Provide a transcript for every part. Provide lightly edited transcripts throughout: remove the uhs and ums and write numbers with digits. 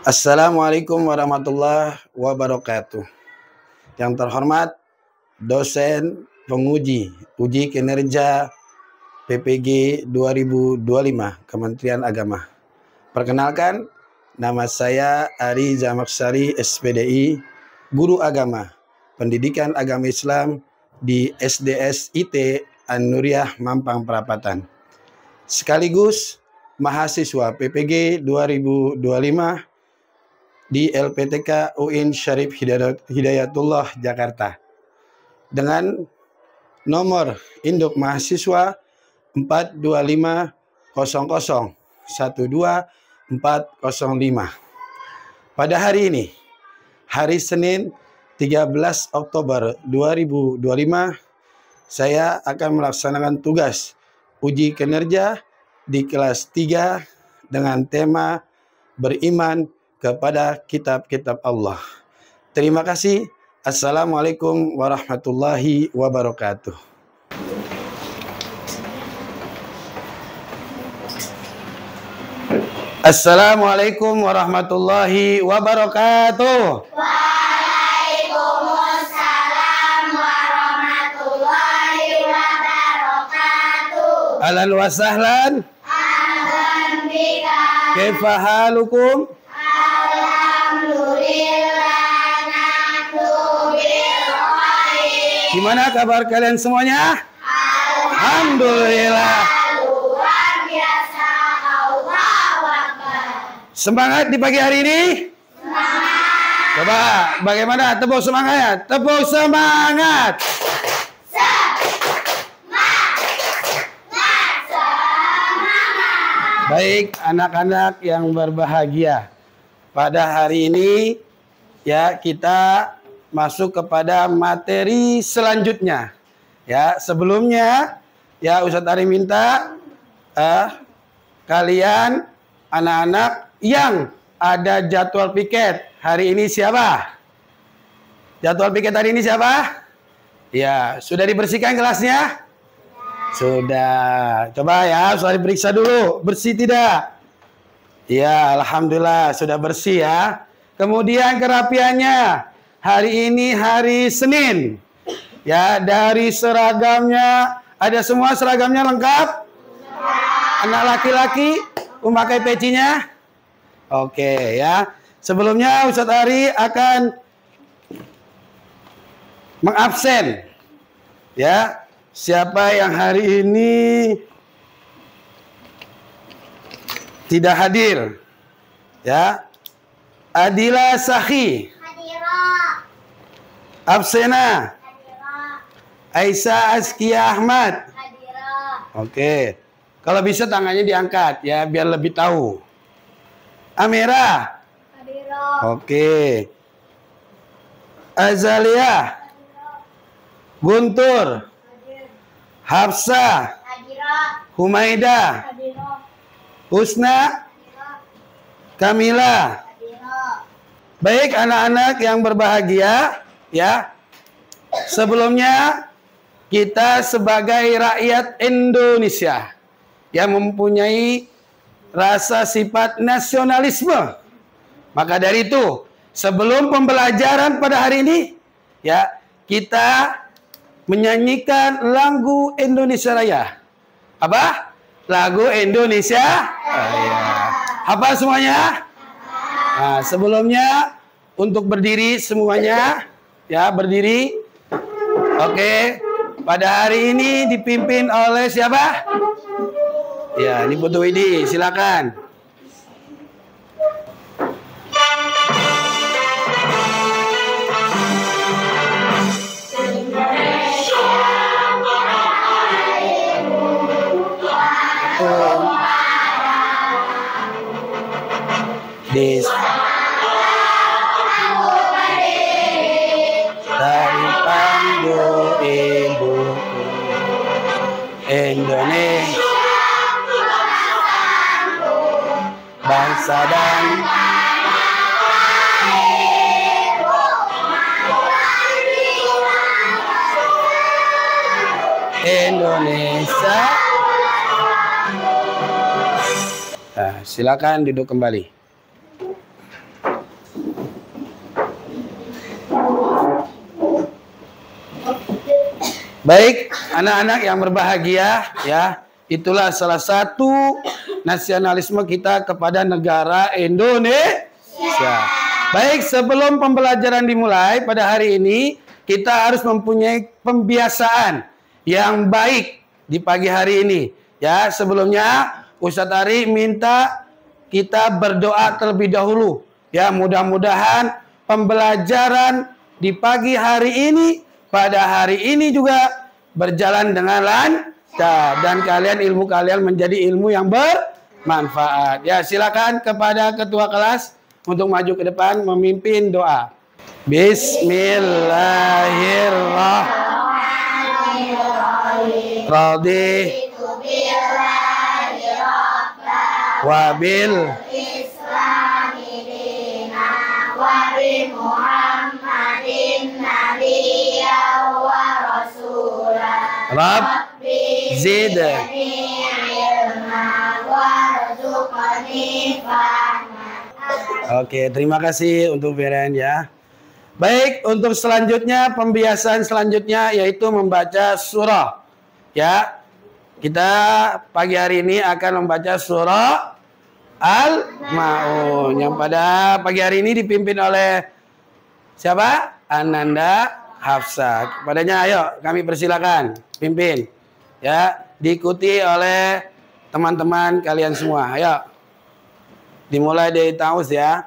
Assalamualaikum warahmatullahi wabarakatuh. Yang terhormat dosen penguji uji kinerja PPG 2025 Kementerian Agama. Perkenalkan, nama saya Ari Zamaksari SPDI, guru agama, pendidikan agama Islam di SDS IT An-Nuriyah Mampang Perapatan. Sekaligus mahasiswa PPG 2025 di LPTK UIN Syarif Hidayatullah Jakarta dengan nomor induk mahasiswa 4250012 405. Pada hari ini, hari Senin 13 Oktober 2025, saya akan melaksanakan tugas uji kinerja di kelas 3 dengan tema beriman kepada kitab-kitab Allah. Terima kasih. Assalamualaikum warahmatullahi wabarakatuh. Assalamualaikum warahmatullahi wabarakatuh. Waalaikumsalam warahmatullahi wabarakatuh. Ahlan wa sahlan. Ahlan bika. Kaifa halukum? Alhamdulillah nahnu bil khair. Gimana kabar kalian semuanya? Alhamdulillah. Luar biasa. Allahu Akbar. Semangat di pagi hari ini? Semangat. Coba bagaimana tepuk semangatnya? Tepuk semangat. Baik anak-anak yang berbahagia. Pada hari ini ya kita masuk kepada materi selanjutnya. Ya, sebelumnya ya Ustadz Ari minta kalian anak-anak yang ada jadwal piket hari ini siapa? Jadwal piket hari ini siapa? Ya, sudah dibersihkan kelasnya? Sudah. Coba ya, sudah diperiksa dulu. Bersih tidak? Ya, alhamdulillah sudah bersih ya. Kemudian kerapiannya. Hari ini hari Senin. Ya, dari seragamnya ada semua seragamnya lengkap? Anak laki-laki memakai pecinya? Oke ya. Sebelumnya Ustadz Ari akan mengabsen ya. Siapa yang hari ini tidak hadir? Ya. Adila Sakhi. Hadirah. Absena. Hadirah. Aisyah Askia Ahmad. Hadirah. Oke. Kalau bisa tangannya diangkat ya biar lebih tahu. Amira. Hadirah. Oke. Azalia. Guntur. Hafsah. Hadirah. Humaidah. Hadirah. Husna. Hadirah. Kamila. Hadirah. Baik anak-anak yang berbahagia ya. Sebelumnya kita sebagai rakyat Indonesia yang mempunyai rasa sifat nasionalisme. Maka dari itu, sebelum pembelajaran pada hari ini ya, kita menyanyikan lagu Indonesia Raya. Apa? Lagu Indonesia Raya. Hafal semuanya? Nah, sebelumnya untuk berdiri semuanya ya, berdiri. Oke. Pada hari ini dipimpin oleh siapa? Ya, ini Putu Widi, silakan. Dari panggung ibuku Indonesia, bangsa dan Indonesia. Nah, silakan duduk kembali. Baik, anak-anak yang berbahagia, ya, itulah salah satu nasionalisme kita kepada negara Indonesia. Baik, sebelum pembelajaran dimulai pada hari ini, kita harus mempunyai pembiasaan yang baik di pagi hari ini. Ya, sebelumnya Ustadz Ari minta kita berdoa terlebih dahulu. Ya, mudah-mudahan pembelajaran di pagi hari ini, pada hari ini juga berjalan dengan lancar dan ilmu kalian menjadi ilmu yang bermanfaat. Ya, silakan kepada ketua kelas untuk maju ke depan memimpin doa. Bismillahirrahmanirrahim. Raditu billahi rabban wa bil islami dinan wa bi Muhammadin nabiyyan wa rasulan. Rabbi zidni ilman warzuqni fahman. Oke, terima kasih untuk Beren ya. Baik, untuk selanjutnya pembiasaan selanjutnya yaitu membaca surah. Ya, kita pagi hari ini akan membaca surah Al-Maun yang pada pagi hari ini dipimpin oleh siapa? Ananda Hafsah. Kepadanya, ayo kami persilakan pimpin. Ya, diikuti oleh teman-teman kalian semua. Ayo. Dimulai dari Taus ya.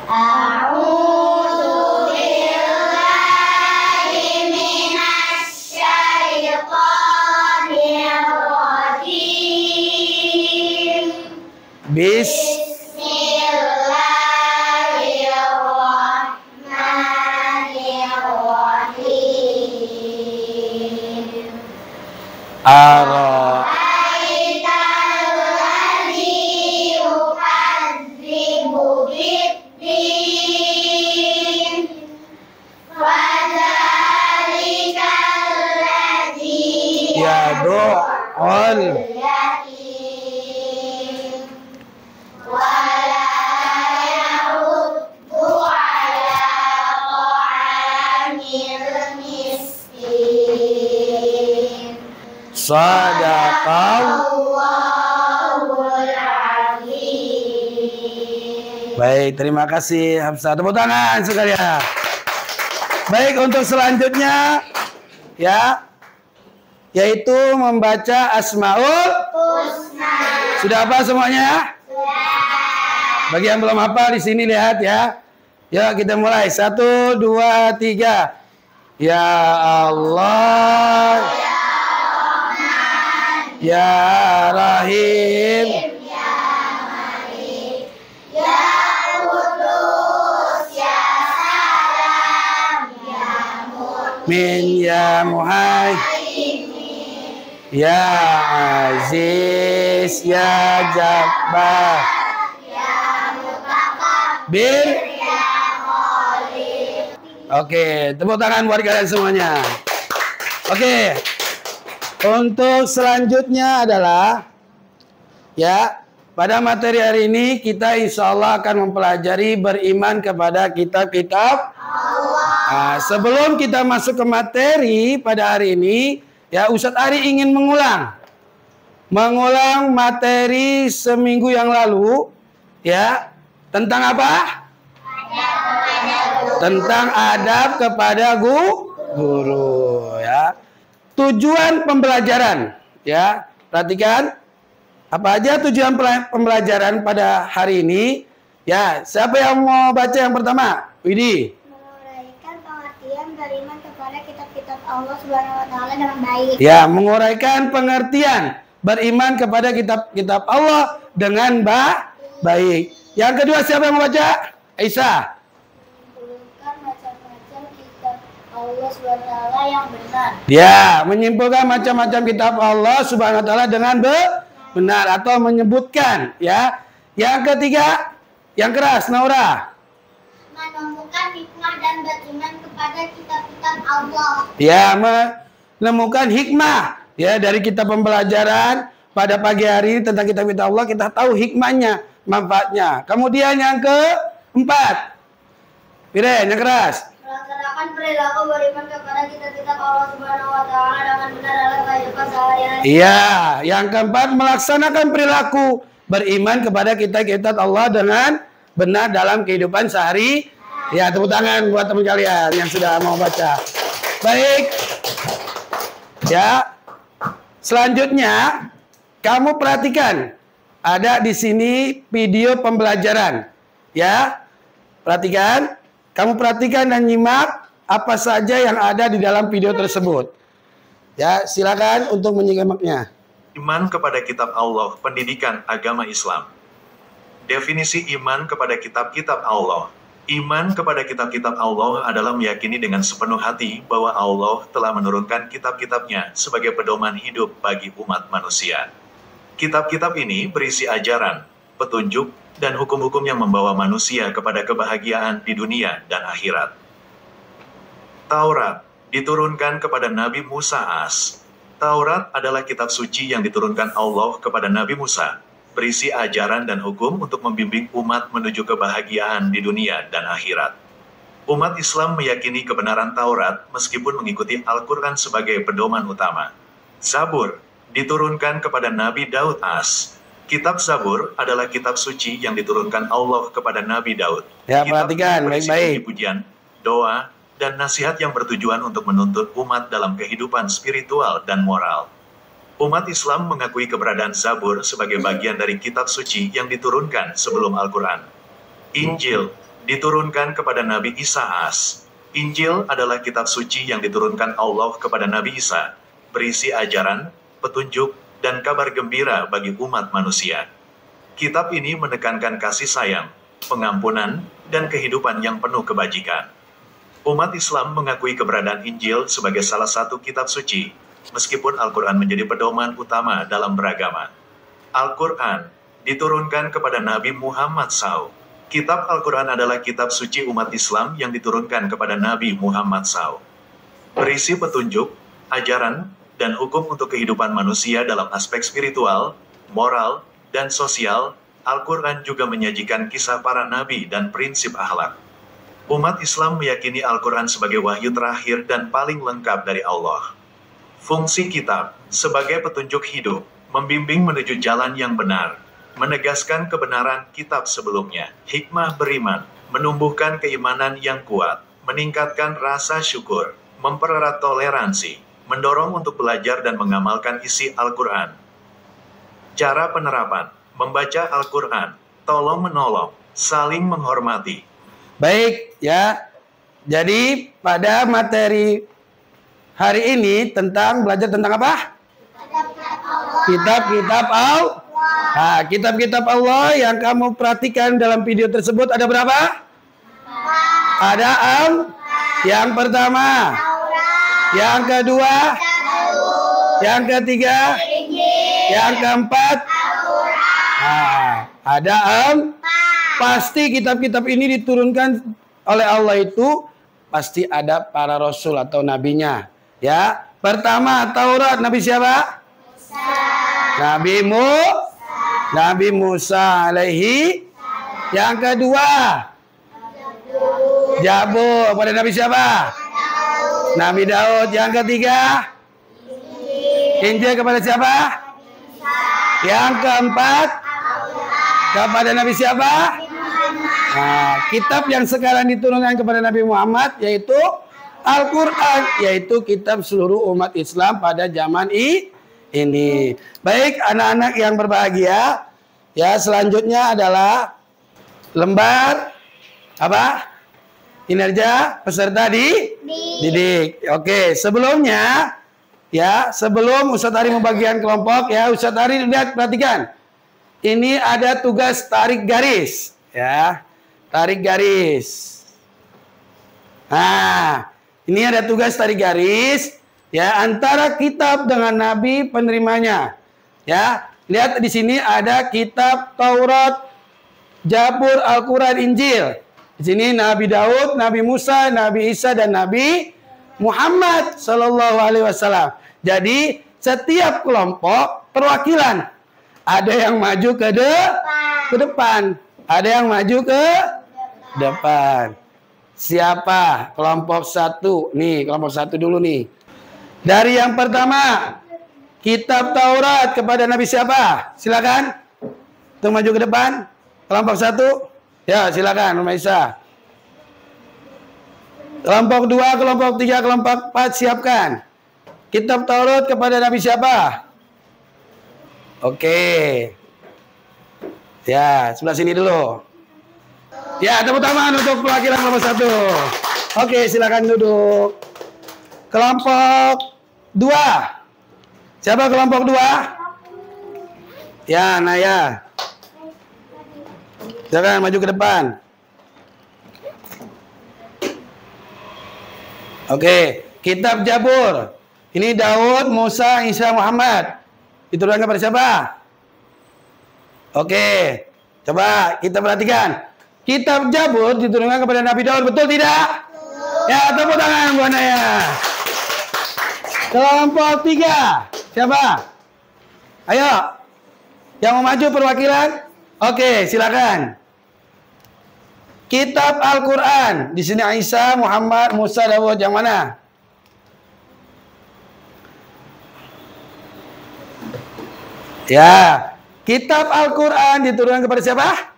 A'udzu billahi minasy syaithanir rajim. Bismillahirrahmanirrahim. Sadaqallahul azim. Baik, terima kasih Hafsah. Tepuk tangan sekalian. Baik, untuk selanjutnya ya, yaitu membaca Asmaul Husna. Sudah apa semuanya? Sudah. Bagi yang belum hafal di sini lihat ya. Ya, kita mulai. 1, 2, 3. Ya Allah, Ya Rahim, Ya Malik, Ya Qudus, Ya Salam, Ya Mu'min, Ya Muhaimin, Ya Aziz, Ya Jabbar, Ya Mutakabbir, Ya Khaliq. Oke, tepuk tangan buat kalian semuanya. Oke. Untuk selanjutnya adalah ya, pada materi hari ini kita insya Allah akan mempelajari beriman kepada kitab-kitab Allah. Nah, sebelum kita masuk ke materi pada hari ini, ya Ustadz Ari ingin mengulang materi seminggu yang lalu, ya, tentang apa? Tentang adab kepada guru, ya. Tujuan pembelajaran, ya, perhatikan apa aja tujuan pembelajaran pada hari ini. Ya, siapa yang mau baca yang pertama? Widi. Menguraikan pengertian beriman kepada kitab-kitab Allah Subhanahu wa taala dengan baik. Ya, menguraikan pengertian beriman kepada kitab-kitab Allah dengan baik. Yang kedua siapa yang mau baca? Aisyah. Allah Subhanahu wa taala yang benar. Ya, menyimpulkan macam-macam kitab Allah Subhanahu wa taala dengan benar atau menyebutkan, ya. Yang ketiga, yang keras, Naura. Menemukan hikmah dan beriman kepada kitab-kitab Allah. Ya, menemukan hikmah ya dari kitab pembelajaran pada pagi hari ini tentang kitab-kitab Allah, kita tahu hikmahnya, manfaatnya. Kemudian yang keempat. Piren, yang keras. Melaksanakan perilaku beriman kepada kitab-kitab Allah Subhanahu wa taala dengan benar dalam kehidupan sehari-hari. Iya, yang keempat melaksanakan perilaku beriman kepada kitab-kitab Allah dengan benar dalam kehidupan sehari. Ya, tepuk tangan buat teman kalian yang sudah mau baca. Baik. Ya. Selanjutnya, kamu perhatikan ada di sini video pembelajaran. Ya. Perhatikan, kamu perhatikan dan nyimak apa saja yang ada di dalam video tersebut. Ya, silakan untuk menyimaknya. Iman kepada kitab Allah, pendidikan agama Islam. Definisi iman kepada kitab-kitab Allah. Iman kepada kitab-kitab Allah adalah meyakini dengan sepenuh hati bahwa Allah telah menurunkan kitab-kitabnya sebagai pedoman hidup bagi umat manusia. Kitab-kitab ini berisi ajaran, petunjuk, dan hukum-hukum yang membawa manusia kepada kebahagiaan di dunia dan akhirat. Taurat diturunkan kepada Nabi Musa AS. Taurat adalah kitab suci yang diturunkan Allah kepada Nabi Musa, berisi ajaran dan hukum untuk membimbing umat menuju kebahagiaan di dunia dan akhirat. Umat Islam meyakini kebenaran Taurat meskipun mengikuti Al-Quran sebagai pedoman utama. Zabur diturunkan kepada Nabi Daud AS. Kitab Zabur adalah kitab suci yang diturunkan Allah kepada Nabi Daud. Ya, Kitab perhatikan ini berisi baik-baik. puji-pujian, doa, dan nasihat yang bertujuan untuk menuntut umat dalam kehidupan spiritual dan moral. Umat Islam mengakui keberadaan Zabur sebagai bagian dari kitab suci yang diturunkan sebelum Al-Quran. Injil diturunkan kepada Nabi Isa AS. Injil adalah kitab suci yang diturunkan Allah kepada Nabi Isa, berisi ajaran, petunjuk, dan kabar gembira bagi umat manusia. Kitab ini menekankan kasih sayang, pengampunan, dan kehidupan yang penuh kebajikan. Umat Islam mengakui keberadaan Injil sebagai salah satu kitab suci, meskipun Al-Quran menjadi pedoman utama dalam beragama. Al-Quran diturunkan kepada Nabi Muhammad SAW. Kitab Al-Quran adalah kitab suci umat Islam yang diturunkan kepada Nabi Muhammad SAW. Berisi petunjuk, ajaran, dan hukum untuk kehidupan manusia dalam aspek spiritual, moral, dan sosial. Al-Quran juga menyajikan kisah para nabi dan prinsip akhlak. Umat Islam meyakini Al-Quran sebagai wahyu terakhir dan paling lengkap dari Allah. Fungsi kitab sebagai petunjuk hidup, membimbing menuju jalan yang benar, menegaskan kebenaran kitab sebelumnya, hikmah beriman, menumbuhkan keimanan yang kuat, meningkatkan rasa syukur, mempererat toleransi, mendorong untuk belajar dan mengamalkan isi Al-Quran. Cara penerapan, membaca Al-Quran, tolong-menolong, saling menghormati. Baik, ya. Jadi pada materi hari ini belajar tentang apa? Kitab-kitab Allah. Nah, kitab-kitab Allah yang kamu perhatikan dalam video tersebut ada berapa? Ada yang pertama, yang kedua, yang ketiga, yang keempat. Nah, ada pasti kitab-kitab ini diturunkan oleh Allah itu pasti ada para rasul atau nabinya. Ya, pertama Taurat Nabi siapa? Nabi Musa alaihi. Yang kedua Zabur pada Nabi siapa? Nabi Daud. Yang ketiga Injil kepada siapa? Yang keempat kepada Nabi siapa? Nah, kitab yang sekarang diturunkan kepada Nabi Muhammad yaitu Al-Quran, yaitu kitab seluruh umat Islam pada zaman ini. Baik anak-anak yang berbahagia, ya selanjutnya adalah lembar apa? Kinerja peserta didik. Oke, sebelumnya ya, sebelum Ustadz Ari membagikan kelompok ya, Ustadz Ari lihat perhatikan. Ini ada tugas tarik garis, ya. Tarik garis. Nah, ini ada tugas tarik garis ya antara kitab dengan nabi penerimanya. Ya, lihat di sini ada kitab Taurat, Zabur, Al-Quran, Injil. Di sini Nabi Daud, Nabi Musa, Nabi Isa dan Nabi Muhammad sallallahu alaihi wasallam. Jadi, setiap kelompok perwakilan. Ada yang maju ke depan, ada yang maju ke depan. siapa? Kelompok 1. Nih, kelompok 1 dulu nih. Dari yang pertama, kitab Taurat kepada Nabi siapa? Silakan. Untuk maju ke depan. Kelompok 1. Ya, silakan, Rumah Isa. Kelompok 2, kelompok 3, kelompok 4 siapkan. Kitab Taurat kepada Nabi siapa? Oke. Ya, sebelah sini dulu. Ya, tepuk tangan untuk perwakilan kelompok 1. Oke, silakan duduk. Kelompok 2. Siapa kelompok 2? Ya, Naya. Silakan maju ke depan. Oke, kitab Jabur. Ini Daud, Musa, Isa, Muhammad. Diturunkan kepada siapa? Oke, coba kita perhatikan. Kitab Jabur diturunkan kepada Nabi Daud, betul tidak? Betul. Ya, tepuk tangan Bu Naya. Kelompok 3. Siapa? Ayo. Yang mau maju perwakilan? Oke, silakan. Kitab Al-Quran. Di sini Isa, Muhammad, Musa, Daud. Yang mana? Ya. Kitab Al-Quran diturunkan kepada siapa?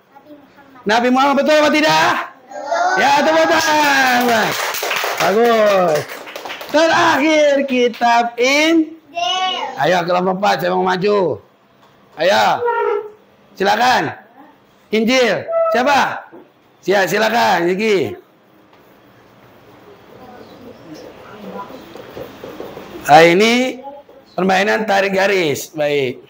Nabi Muhammad. Betul atau tidak? Betul. Ya, tepuk tangan. Bagus. Terakhir kitab Injil. Ayo kelompok 4 saya mau maju. Ayo. Silakan. Injil. Siapa? Ya, silakan, Ziki. Ini permainan tarik garis. Baik.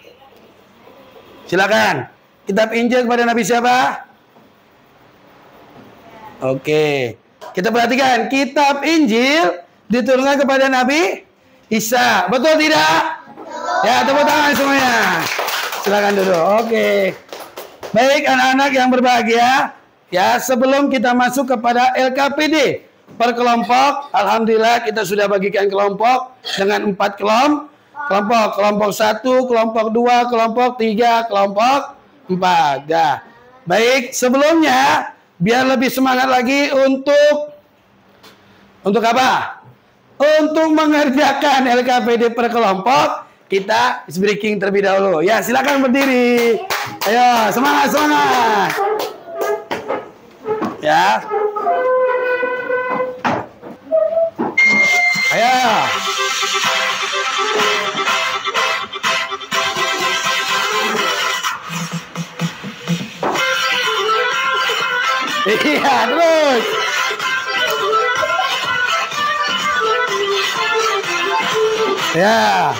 Silakan. Kitab Injil kepada Nabi siapa? Oke. Kita perhatikan. Kitab Injil diturunkan kepada Nabi Isa. Betul tidak? Betul. Ya, tepuk tangan semuanya. Silakan duduk. Oke. Baik anak-anak yang berbahagia. Ya, sebelum kita masuk kepada LKPD per kelompok, alhamdulillah kita sudah bagikan kelompok dengan 4 kelompok. Kelompok 1, kelompok 2, kelompok 3, kelompok 4. Ya. Baik, sebelumnya biar lebih semangat lagi untuk apa? Untuk mengerjakan LKPD per kelompok, kita ice breaking terlebih dahulu. Ya, silakan berdiri. Ayo, semangat. Ya. Ayo. Iya, terus. Ya.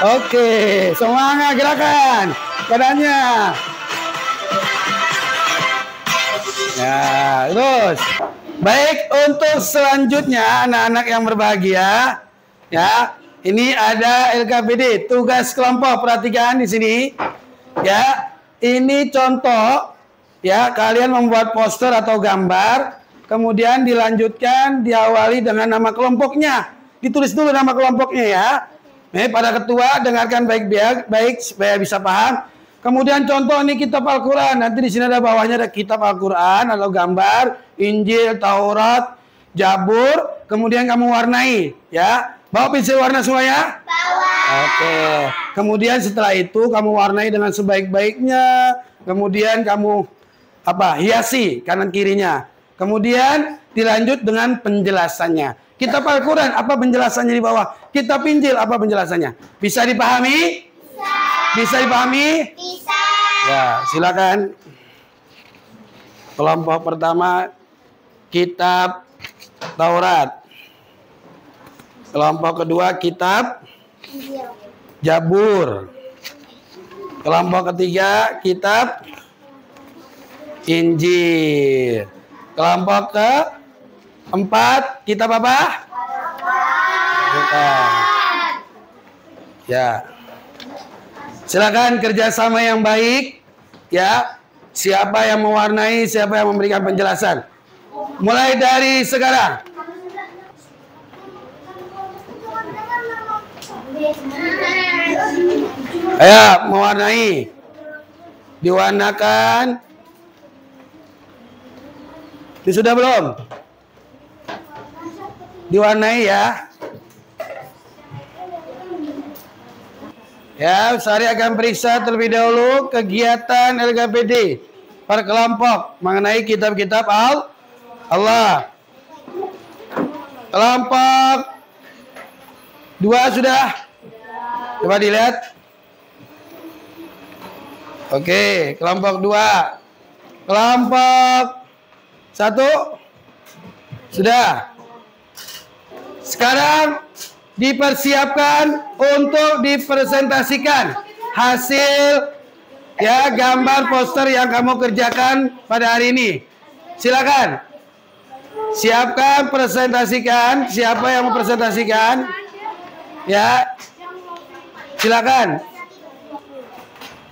Oke, semangat gerakan badannya. Ya, terus. Baik, untuk selanjutnya anak-anak yang berbahagia, ya, ini ada LKPD, tugas kelompok. Perhatikan di sini. Ya, ini contoh. Ya, kalian membuat poster atau gambar, kemudian dilanjutkan diawali dengan nama kelompoknya. Ditulis dulu nama kelompoknya ya. Pada ketua dengarkan baik supaya bisa paham. Kemudian contoh ini kitab Al-Quran. Nanti di sini ada bawahnya ada kitab Al-Quran atau gambar, Injil, Taurat, Jabur. Kemudian kamu warnai, ya. Bawa pensil warna semuanya? Bawa. Oke. Kemudian setelah itu kamu warnai dengan sebaik-baiknya. Kemudian kamu hiasi kanan kirinya. Kemudian dilanjut dengan penjelasannya. Kitab Al-Quran, apa penjelasannya di bawah? Kitab Injil, apa penjelasannya? Bisa dipahami? Bisa. Bisa dipahami? Bisa. Ya, silakan. Kelompok pertama, kitab Taurat. Kelompok kedua, kitab Jabur. Kelompok ketiga, kitab Injil. Kelompok keempat, kitab apa? Bukan. Ya. Silakan kerjasama yang baik. Ya. Siapa yang mewarnai, siapa yang memberikan penjelasan. Mulai dari sekarang. Ayo, mewarnai. Diwarnakan. Ini sudah belum? Diwarnai ya. Ya, Sari akan periksa terlebih dahulu kegiatan LKPD per kelompok mengenai kitab-kitab Allah. Kelompok 2 sudah? Coba dilihat. Oke, kelompok 2. Kelompok 1 sudah. Sekarang dipersiapkan untuk dipresentasikan hasil ya gambar poster yang kamu kerjakan pada hari ini. Silakan. Siapkan, presentasikan. Siapa yang mau presentasikan? Ya. Silakan.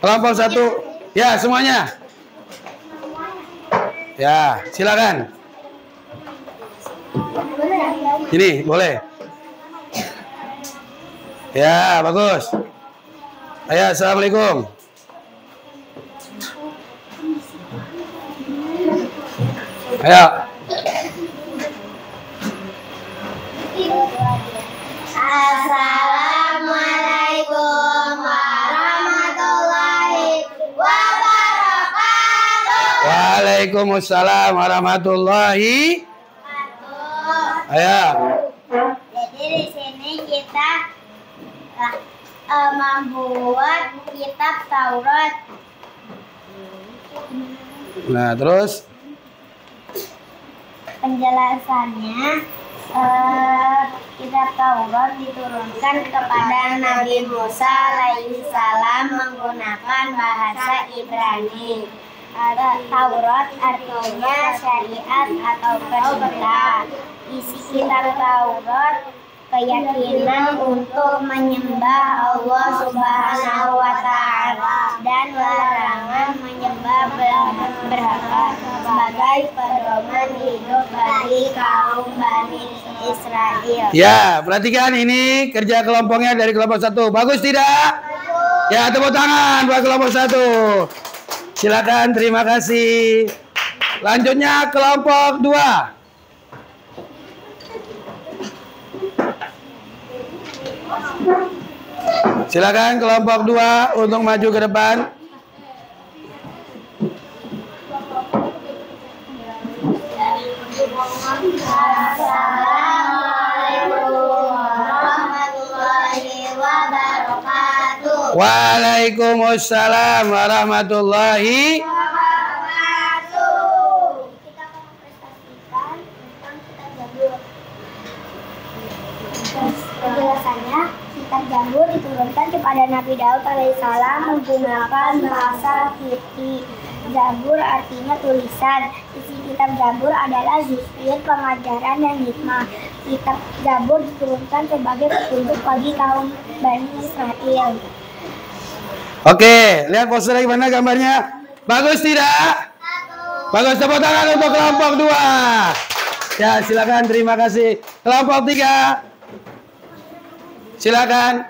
Kelompok 1. Ya, semuanya. Ya, silakan. Ini boleh. Ya, bagus. Ayo, assalamualaikum. Ayo. Assalamualaikum warahmatullahi wabarakatuh. Waalaikumsalam warahmatullahi. Ayo. Jadi di sini kita membuat kitab Taurat. Nah, terus Penjelasannya, kitab Taurat diturunkan kepada Nabi Musa alaihi salam menggunakan bahasa Ibrani. Taurat artinya syariat atau perintah. Isi kitab Taurat keyakinan untuk menyembah Allah Subhanahu wa Ta'ala dan larangan menyembah berhala sebagai pedoman hidup bagi kaum Bani Israel. ya, perhatikan ini kerja kelompoknya dari kelompok 1. Bagus tidak? Ya, tepuk tangan buat kelompok 1. Silakan, terima kasih. Lanjutnya kelompok 2. Silakan kelompok 2 untuk maju ke depan. Waalaikumsalam warahmatullahi wabarakatuh. Kita akan mempresentasikan tentang kitab Zabur. Penjelasannya, kitab Zabur diturunkan kepada Nabi Daud alaihissalam menggunakan bahasa Kipti. Zabur artinya tulisan. Isi kitab Zabur adalah zikir, pengajaran, dan hikmah. Kitab Zabur diturunkan sebagai petunjuk bagi kaum Bani Israel. Oke, lihat posternya gimana gambarnya? Bagus tidak? Bagus, tepuk tangan untuk kelompok 2. Ya, silakan, terima kasih. Kelompok 3. Silakan.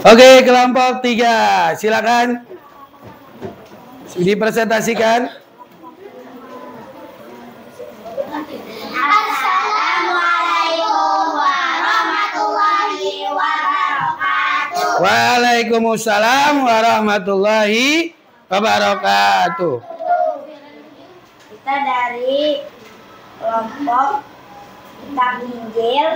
Oke, kelompok 3. Silakan. Dipresentasikan. Assalamualaikum warahmatullahi wabarakatuh. Waalaikumsalam warahmatullahi wabarakatuh. Kita dari kelompok kitab Injil.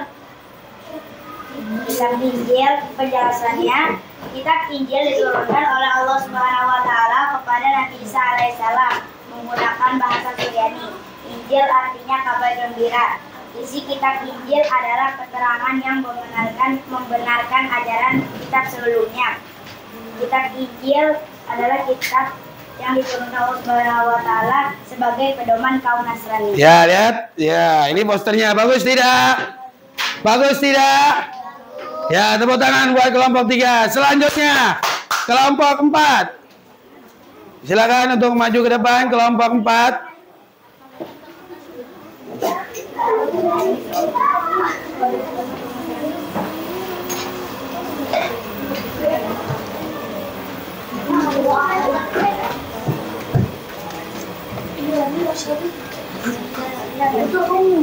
Kitab Injil penjelasannya, kitab Injil diturunkan oleh Allah Subhanahu wa Ta'ala kepada Nabi Isa alaihissalam menggunakan bahasa Suryani. Injil artinya kabar gembira. Isi kitab Injil adalah keterangan yang membenarkan ajaran kitab sebelumnya. Kitab Injil adalah kitab yang diturunkan Allah Subhanahu wa Ta'ala sebagai pedoman kaum Nasrani. Ya, lihat. Ya, ini posternya. Bagus tidak? Bagus tidak? Ya, tepuk tangan buat kelompok 3. Selanjutnya, kelompok 4. Silakan untuk maju ke depan, kelompok 4.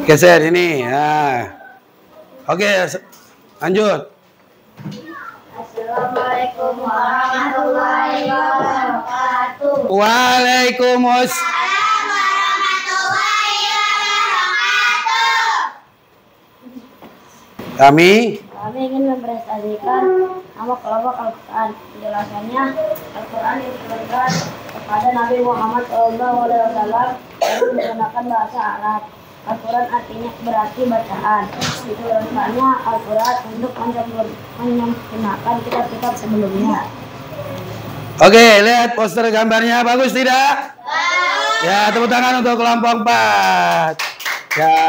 Geser ini. Nah. Oke, lanjut. Assalamualaikum warahmatullahi wabarakatuh. Waalaikumsalam warahmatullahi wabarakatuh. Kami ingin mempresentasikan nama kelompok Al-Quran. Penjelasannya, Al-Quran diturunkan kepada Nabi Muhammad SAW dan menggunakan bahasa Arab. Al-Quran artinya berarti bacaan. Diturunkannya Al-Quran untuk menyempurnakan kitab-kitab sebelumnya. Oke, lihat poster gambarnya, bagus tidak? Ya, tepuk tangan untuk kelompok 4. Ya,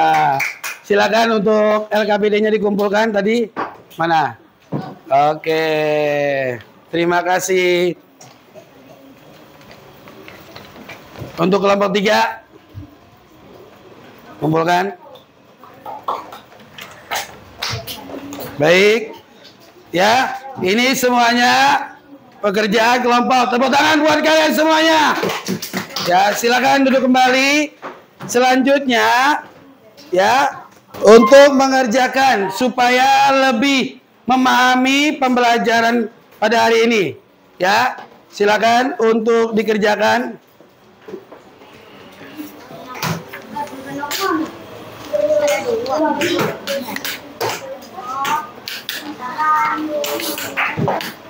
silakan untuk LKPD-nya dikumpulkan tadi. Mana? Oke, terima kasih. Untuk kelompok 3, kumpulkan. Baik. Ya, ini semuanya pekerjaan kelompok. Tepuk tangan buat kalian semuanya. Ya, silakan duduk kembali. Selanjutnya, ya, untuk mengerjakan supaya lebih memahami pembelajaran pada hari ini. Ya, silakan untuk dikerjakan.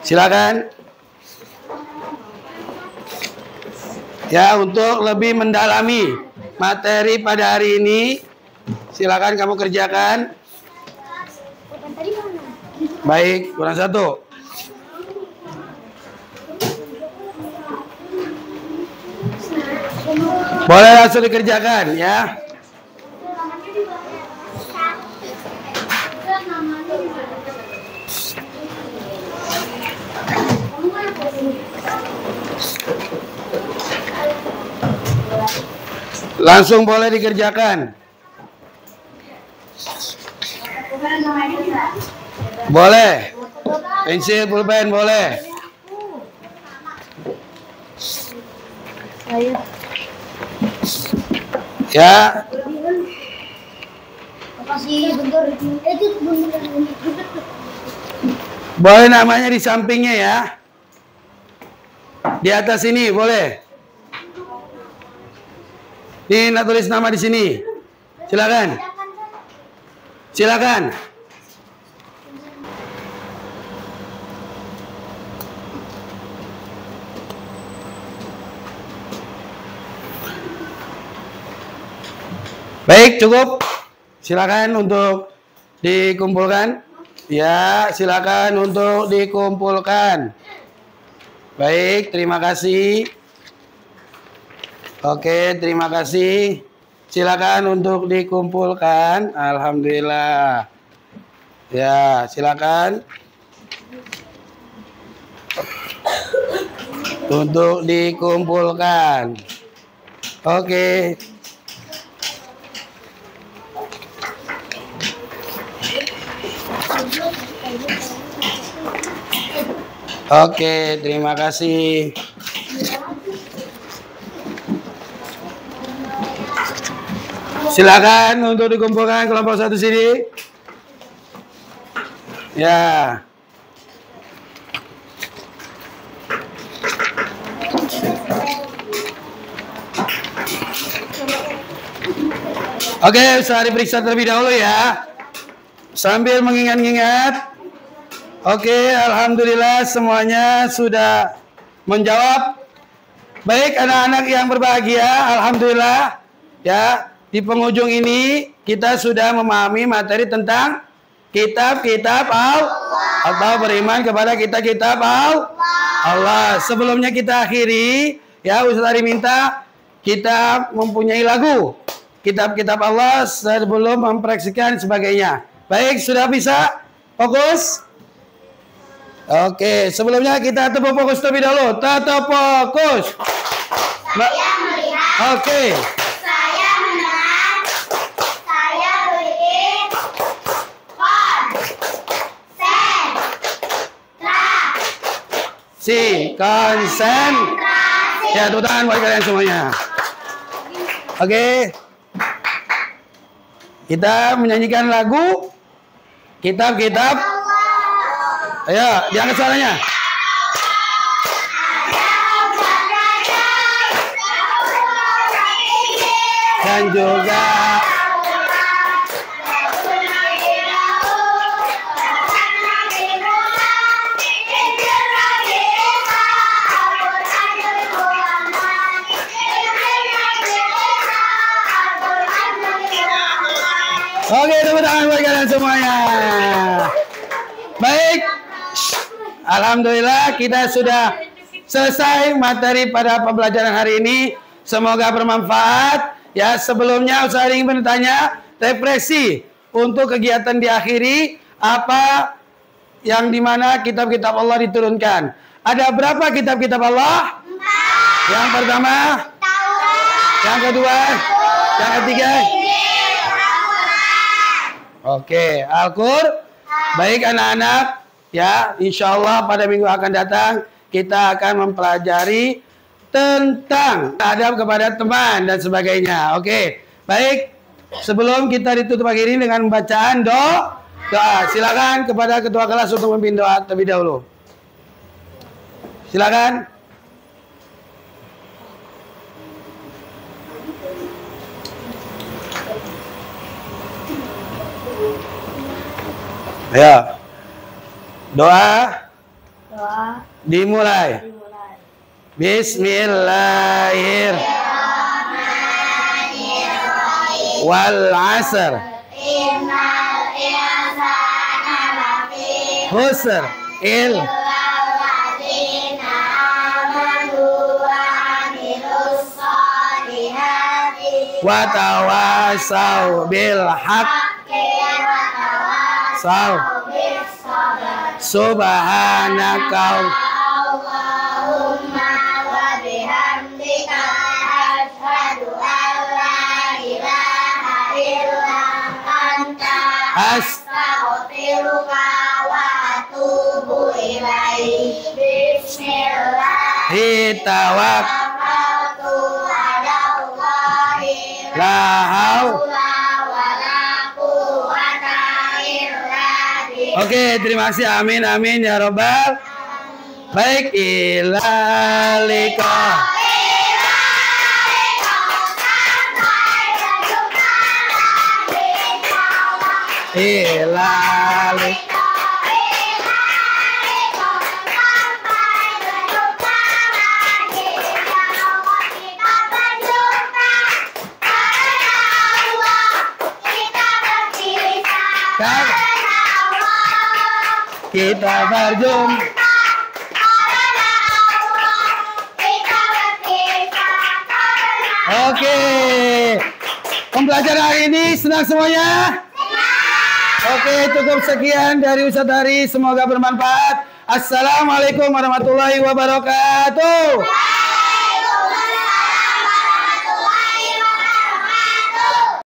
Silakan. Ya, untuk lebih mendalami materi pada hari ini, silakan kamu kerjakan. Baik, kurang 1. Boleh langsung dikerjakan ya. Langsung boleh dikerjakan. Boleh. Pensil, pulpen boleh. Ya. Boleh namanya di sampingnya ya. Di atas ini boleh. Ini tulis nama di sini. Silakan. Silakan. Baik, cukup. Silakan untuk dikumpulkan. Ya, silakan untuk dikumpulkan. Baik, terima kasih. Oke, terima kasih. Silakan untuk dikumpulkan. Alhamdulillah. Ya, silakan. Untuk dikumpulkan. Oke. Oke, terima kasih. Silakan untuk dikumpulkan kelompok 1 sini. Ya. Oke, usah diperiksa terlebih dahulu ya. Sambil mengingat-ingat. Oke, alhamdulillah semuanya sudah menjawab. Baik anak-anak yang berbahagia, alhamdulillah ya. Di penghujung ini kita sudah memahami materi tentang kitab-kitab Allah atau beriman kepada kitab-kitab Allah. Sebelumnya kita akhiri ya, Ustaz Ari minta kita mempunyai lagu kitab-kitab Allah sebelum mempraktikkan sebagainya. Baik, sudah bisa fokus? Oke, sebelumnya kita tepuk fokus terlebih dahulu. Tetap fokus. Saya melihat. Oke. Saya mendengar. Konsentrasi. Ya, tepuk tangan buat kalian semuanya. Oke. Kita menyanyikan lagu kitab-kitab. Ayo, diangkat suaranya. Dan juga oke, tepuk tangan buat kalian semuanya. Baik, alhamdulillah kita sudah selesai materi pada pembelajaran hari ini. Semoga bermanfaat. Ya, sebelumnya saya ingin bertanya, refleksi untuk kegiatan diakhiri apa yang dimana kitab-kitab Allah diturunkan. Ada berapa kitab-kitab Allah? 4. Yang pertama, yang kedua, yang ketiga. Oke, Al-Qur'an. Baik anak-anak, ya, insya Allah pada minggu akan datang kita akan mempelajari tentang adab kepada teman dan sebagainya. Oke, baik. Sebelum kita ditutup akhiri dengan bacaan doa, silakan kepada ketua kelas untuk memimpin doa terlebih dahulu. Silakan. Ya. Doa dimulai. Bismillahirrahmanirrahim. Wal 'asr. Innal insana lafi khusr. Illal ladzina amanu wa 'amilus shalihati wa tawassaw bil haqqi wa tawassaw bis sabr. Subhanaka Allahumma wa bihamdika asyhadu an la ilaha illa anta astaghfiruka wa atubu ilaik. Bismillah. Tawakkaltu 'ala Allahi la haula wa la quwwata illa billah. Oke, terima kasih. Amin amin ya robbal. Baik, ilalika. Ilalika. Kita berjumpa. Oke, pembelajaran hari ini senang semuanya? Oke, cukup sekian dari Ustadz Hari. Semoga bermanfaat. Assalamualaikum warahmatullahi wabarakatuh.